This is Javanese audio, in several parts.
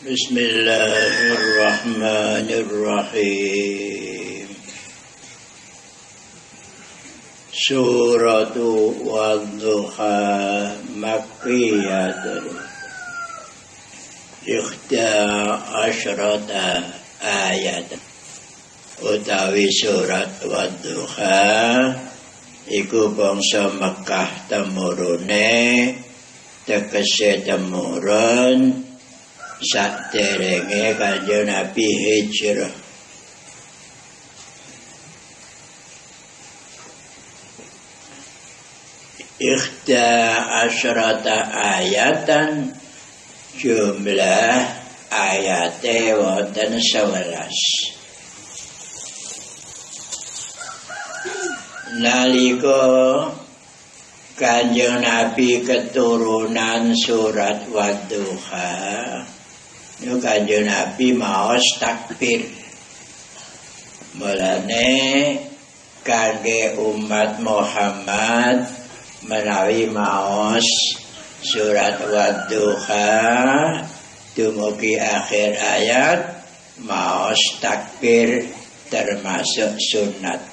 Bismillahirrahmanirrahim. Suratu Wadduha Makkiyatun Ikhta asyrata ayat. Utawi surat Wadduha iku bangsa Mekkah temurune, tegese temurun saderenge Kanjeng Nabi hijrah. Ikhta asyrata ayatan, jumlah ayate wonten 11. Nalika Kanjeng Nabi keturunan surat Wadduha, niku Kanjeng Nabi maos takbir. Mulane kangge umat Muhammad menawi maos surat Wadduha dumugi akhir ayat maos takbir termasuk sunat.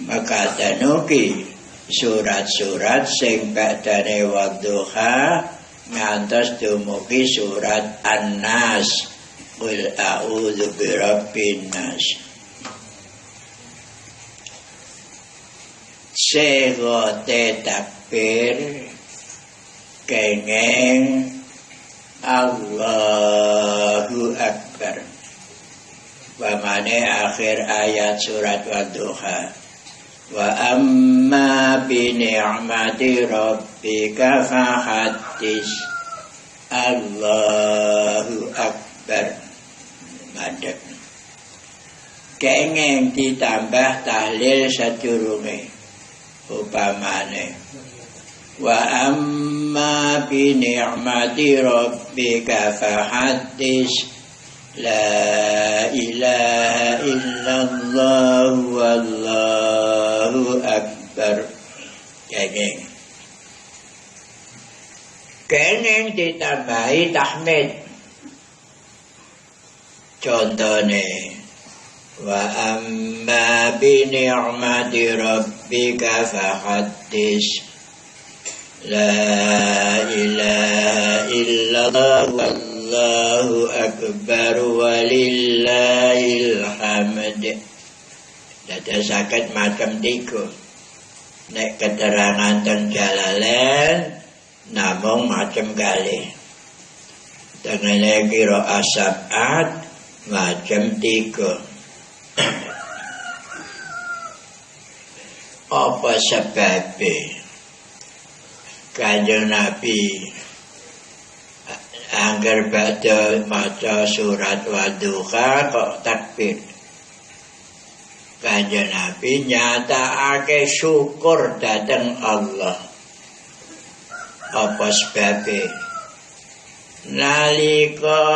Maka tanuki surat-surat sing badane Wadduha ngantos dumugi surat An-Nas, qul a'udzu birabbin nas. Segote takbir kenging Allahu Akbar. Pamane akhir ayat surat Wadduha. Wa amma bi ni'mati rabbika fahaddis. Allahu Akbar. Madhep. Kenging ditambah tahlil sadurunge. Upamane wa amma bi ni'mati rabbika fahaddis. La ilaha illallah wallahu akbar. Kenging ditambahi tahmid. Contone wa amma bi ni'mati rabbika fahaddis. La ilaha illallah wallahu akbar walillahil hamd. Dadosaken macam tiga. Nek keterangan teng Jalalain namung macam kalih. Tengene qiraat sab'at macam tiga. Apa sebabnya Kanjeng Nabi angger badhe maca surat Wadduha kok takbir? Kanjeng Nabi nyatakake syukur dhateng Allah. Apa sebabnya? Nalika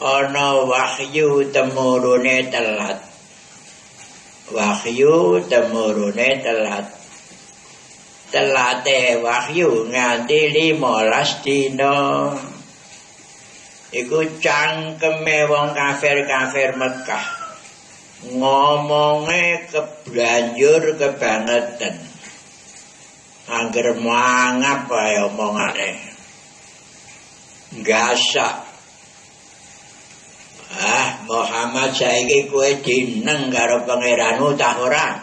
ana wahyu temurune telat. Wahyu temurune telat. Telate wahyu nganti 15 dina. Iku cangkeme wong kafir-kafir Mekah. Ngomonge kebanjur kebangetan. Angger mangap wae omongane. Gasak. Muhammad saiki kowe dineng karo pangeranmu ta ora?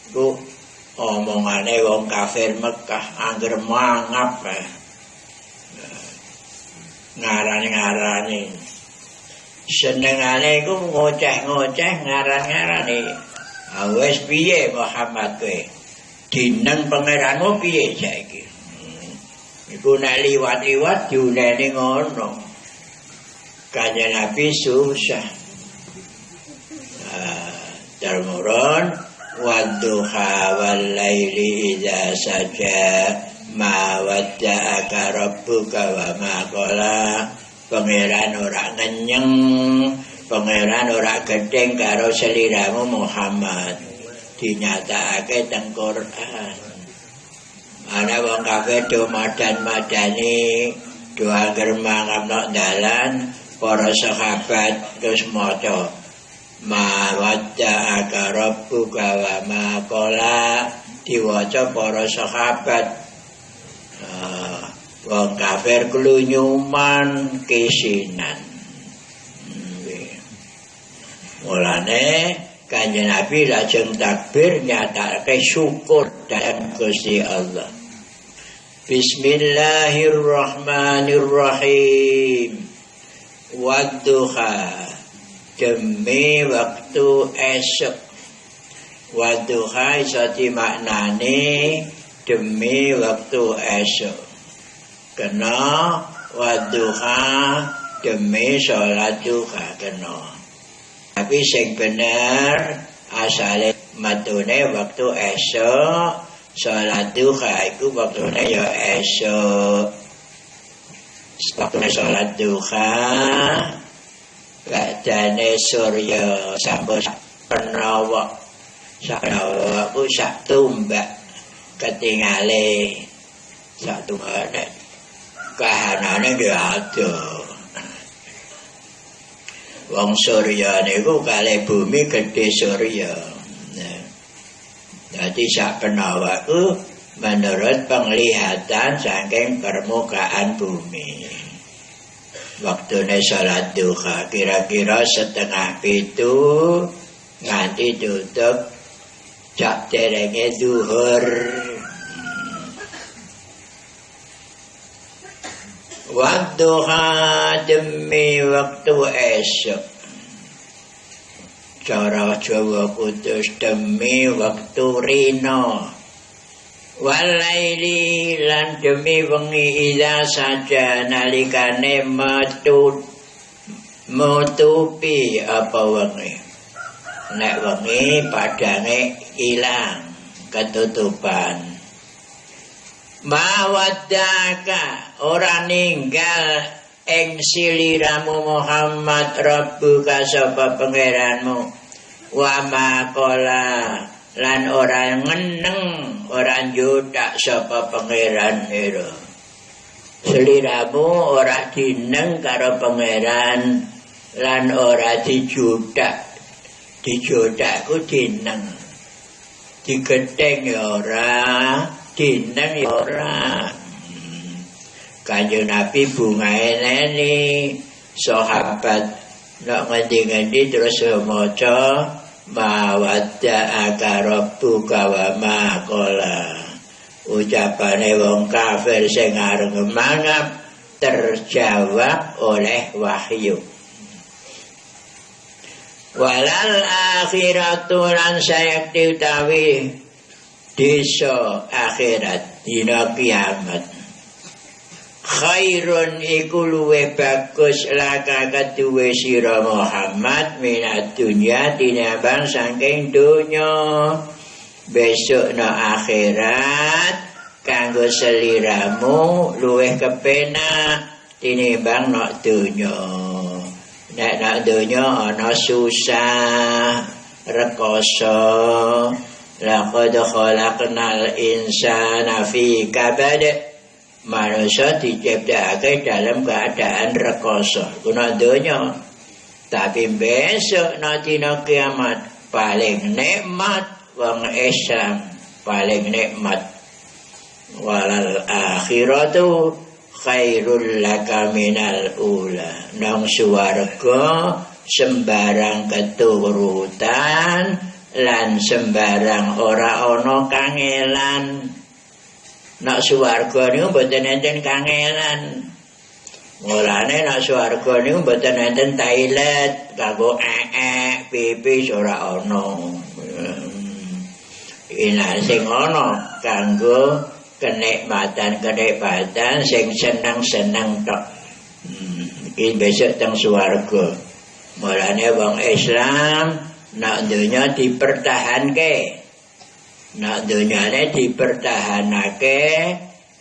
Ku omongane wong kafir Mekah angger mangap. Ngarani-ngarani. Senengane iku ngoceh-ngoceh ngaran-ngarani. Wis piye Muhammad kowe? Dineng pangeranmu piye saiki? Iku nek liwat-liwat diuneni ngono. Kanjeng Nabi susah. Darmurun Wadduha wal laili idza saja ma wadda'aka rabbuka wa ma qala. Pangeran ora nenyeng, pangeran ora gedeng karo seliramu Muhammad. Dinyatakake teng Quran. Ana wong kafir do madan-madani doa germangam nok dalan para sahabat terus maca ma wadda'aka rabbuka wa ma qala diwaca para sahabat. Wong kafir klunyuman kisinan. Mulane Kanjeng Nabi lajeng takbir nyatakake syukur dhateng Gusti Allah. Bismillahirrahmanirrahim. Wadduha demi waktu esok. Wadduha iso dimaknani demi waktu esok. Kena wadduha demi salat duha kena. Tapi sing bener asale matune waktu esok, salat duha iku waktune ya esok. Waktune salat duha badane surya sampun penawa. Saprawa ku sak tumbak ketingale sak tumbak kahanane ge ada. Wong surya niku kalih bumi gedhe surya. Jadi sak penawa ku menurut penglihatan saking permukaan bumi. Waktune salat duha kira-kira 6:30 nganti tutup cak derenge zuhur. Wadduha demi waktu esok. Cara Jawa putus demi waktu rino. Walaili lan demi wengi ila saja nalikane metupi apa wengi. Nek wengi padange ilang ketutupan. Mawaddaka ora ninggal ing siliramu Muhammad rabbuka sapa pangeranmu wa maqala lan ora ngeneng ora njutak sapa pangeran ira. Siliramu ora dineng karo pangeran lan ora dijutak. Dijutak ku dineng. Digetheng ya ora, dineng ya ora. Kanjeng Nabi bungae neni sahabat nek ngendi-endi terus maca mawadda'aka rabbuka wa ma qala. Ucapane wong kafir sing arep mangap terjawab oleh wahyu. Walal akhiratu lan sayakti utawi desa akhirat dina kiamat. Khairun iku luwih bagus laka kaduwe sira Muhammad minat dunya tinimbang saking donya. Besok no akhirat kanggo seliramu luwih kepenak tinimbang no donya. Nek nak donya ana susah rekoso. Laqad khalaqnal insana fi kabad. Manusia diciptakan dalam keadaan rekoso kuna donya. Tapi besok nanti no kiamat paling nikmat wong Islam paling nikmat. Walal akhiratu khairul laka minal ula. Nang swarga sembarang keturutan lan sembarang ora ana kangelan. Nak swarga niku mboten enten kangelan. Mulane nak swarga niku mboten enten toilet kanggo pipis ora ana. Ina sing ana kanggo kenikmatan sing seneng-seneng tok. Iki besok teng swarga. Mulane wong Islam nak donya dipertahanke. Nak donyane dipertahanake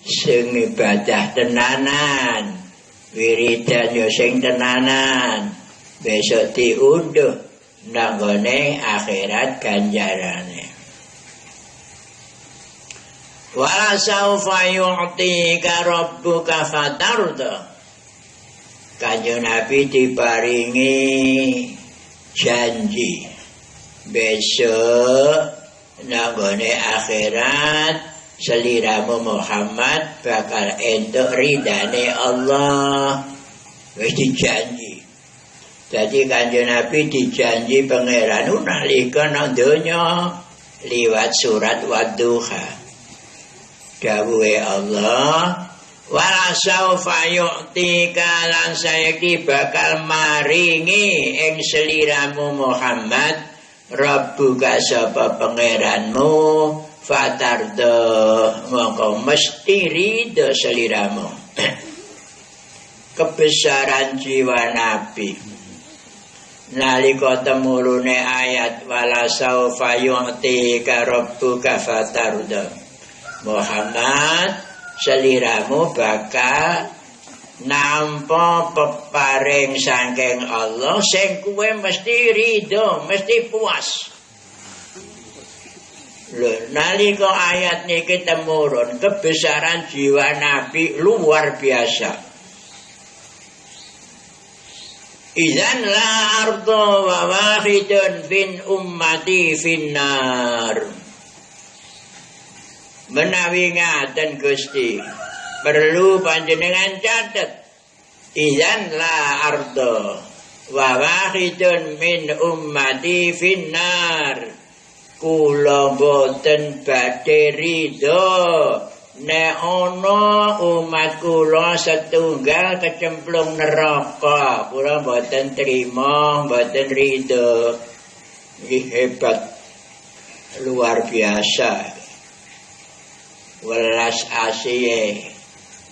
sing ibadah tenanan, wiridan yo sing tenanan, besok diunduh nang gone akhirat ganjarane. Wala saufa yu'tika rabbuka fatarda. Kanjeng Nabi diparingi janji besok nanggone akhirat seliramu Muhammad bakal entuk ridane Allah. Wis dijanji. Jadi Kanjeng Nabi dijanji pangeran nalika nang donya liwat surat Wadduha. Dawuhe Allah, wala saufa yu'tika lan saiki bakal maringi ing seliramu Muhammad rabbuka sapa pangeranmu fatardo mongko mesti ridho seliramu. Kebesaran jiwa Nabi nalika temurune ayat wala saufa yu'tika rabbuka fatardo, Muhammad seliramu bakal nampa peparing saking Allah sing kuwe mesti ridho, mesti puas. Lho, nalika ayat niki temurun, kebesaran jiwa Nabi luar biasa. Idzan la ardo wa wahidun fin ummati finnar. Menawi ngaten Gusti, perlu panjenengan catet. Idzan la ardo wa wahidun min ummati finnar. Kula boten badhe ridho nek ana umat kula setunggal kecemplung neraka. Kula boten trima, boten ridho. Iki hebat, luar biasa. Welas asihe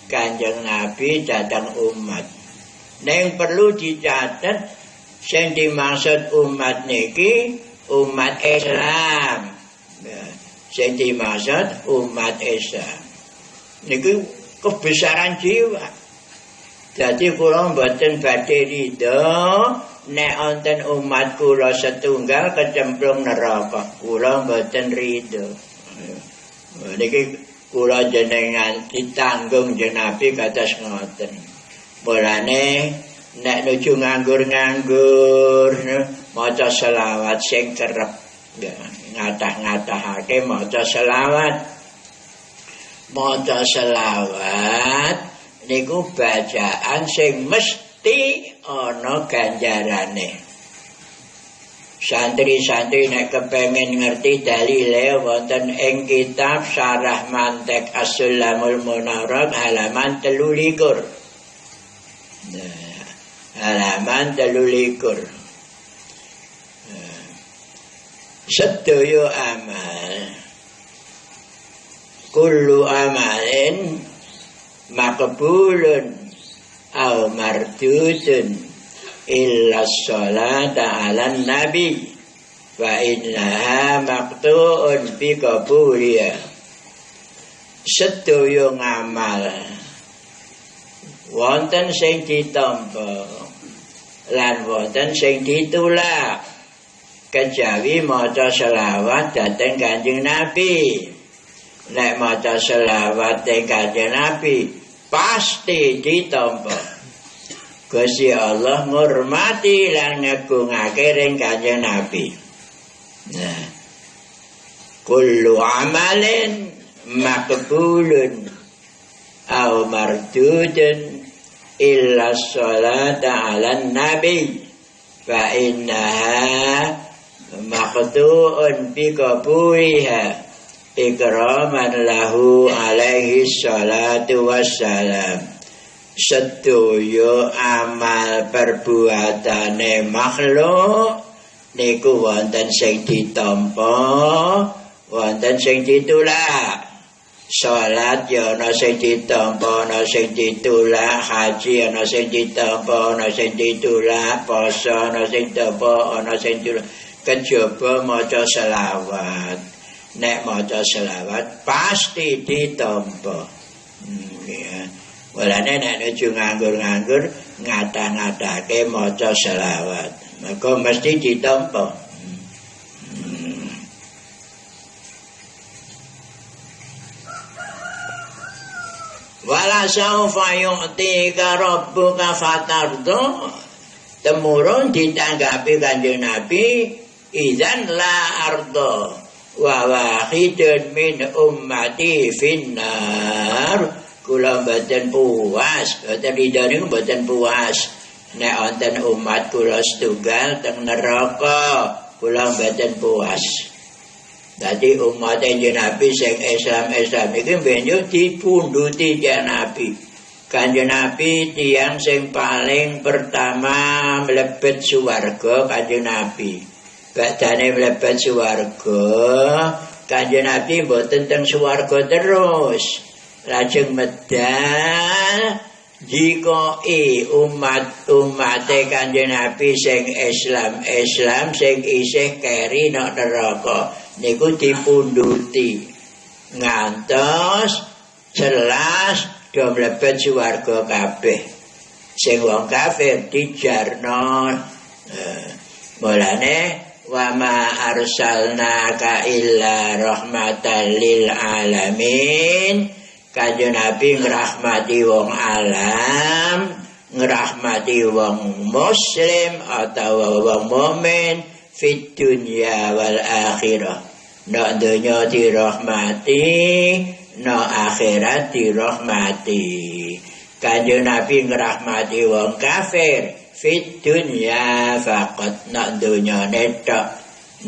Kanjeng Nabi datang umat. Neng perlu dicatat sing dimaksud umat niki umat Islam. Sing dimaksud umat Islam niki kebesaran jiwa. Jadi kula mboten badhe ridho nek wonten umat kula setunggal kecemplung neraka. Kula mboten ridho. Niki kula jenengan ditanggung Nabi kados ngoten. Mulane nek nuju nganggur-nganggur maca selawat sing kerep, ngatah-ngatahake maca selawat. Maca selawat niku bacaan sing mesti ana ganjarane. Santri-santri nek kepengen ngerti dalile wonten ing kitab Syarah Mantek As-Sulamul Munarrad halaman 23. Halaman 23. Sedaya amal kullu amalin maqbulun aw mardudun illa sholata ala nabi wa innaha maqtu'un bi qabuliha. Sedaya ngamal wonten sing ditampa lan wonten sing ditulak kejawi maca selawat dhateng Kanjeng Nabi. Nek maca selawat dhateng Kanjeng Nabi pasti ditampa. Gusti Allah ngurmati lan ngagungake ring Kanjeng Nabi. Nah, kullu amalin maqbulun aw mardudun illa sholata ala nabi fa innaha maqtu'un bi qabuliha ikraman lahu alaihi salatu wassalam. Sedaya amal perbuatane makhluk niku wonten sing ditampa, wonten sing ditulak. Salat ya ana sing ditampa, ana sing ditulak, haji ana sing ditampa, ana sing ditulak, poso ana sing ditampa, ana sing ditulak. Kejaba maca selawat. Nek maca selawat pasti ditampa. Walane nek nuju nganggur-nganggur ngata-ngatake maca selawat, maka mesti ditampa. Wala saufa yu'tika rabbuka fatardo. Temurun ditanggapi Kanjeng Nabi, idzan la ardo wa wahidun min ummati finnar. Kula mboten puas, mboten ridho mboten puas. Nek wonten umat kula setunggal teng neraka, kula mboten puas. Dadi umat Kanjeng Nabi sing Islam iki benyo dipunduti Kanjeng Nabi. Kanjeng Nabi tiyang sing paling pertama mlebet swarga Kanjeng Nabi. Badane mlebet swarga, Kanjeng Nabi mboten teng swarga terus. Lajeng medal jika umat-umate Kanjeng Nabi sing Islam sing isih keri nang neraka niku dipunduti ngantos jelas do mlebet swarga kabeh. Sing wong kafir dijarno. Mulane wa ma arsalnaka illa rahmatan lil alamin. Kanjeng Nabi ngrahmati wong alam, ngrahmati wong muslim atau wong mukmin fit dunya wal akhirah. Nek donya dirahmati, nek akhirat dirahmati. Kanjeng Nabi ngrahmati wong kafir fit dunya faqat, nek donya tok,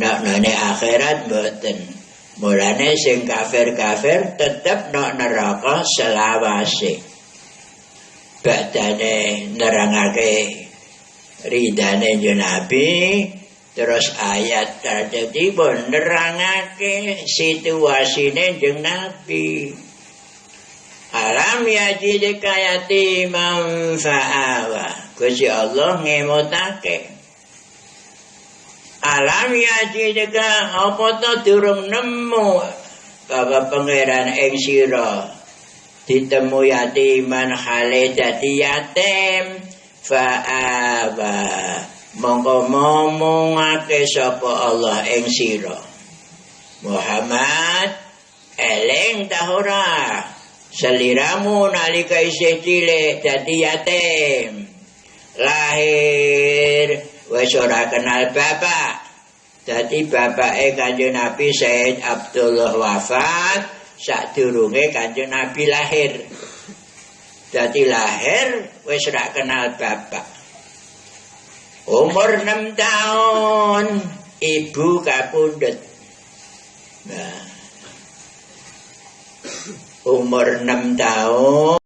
nek akhirat mboten. Mulane sing kafir-kafir tetep nang neraka selawase. Badane nerangake ridane Nabi, terus ayat tadi pun nerangake situasine Kanjeng Nabi. Alam yajidka yatiman fa'awa. Gusti Allah ngemotake. Alam yajidka apa to durung nemu Bapak Pangeran ing sira ditemu yatiman hale dadi yatim fa'aba mongko momongake sapa Allah ing sira Muhammad eling ta ora seliramu nalika isih cilik dadi yatim lahir wis ora kenal bapak. Dadi bapake Kanjeng Nabi Said Abdullah wafat sadurunge Kanjeng Nabi lahir. Dadi lahir wis ora kenal bapak. Umur 6 tahun ibu kapundhut. Nah, umur 6 tahun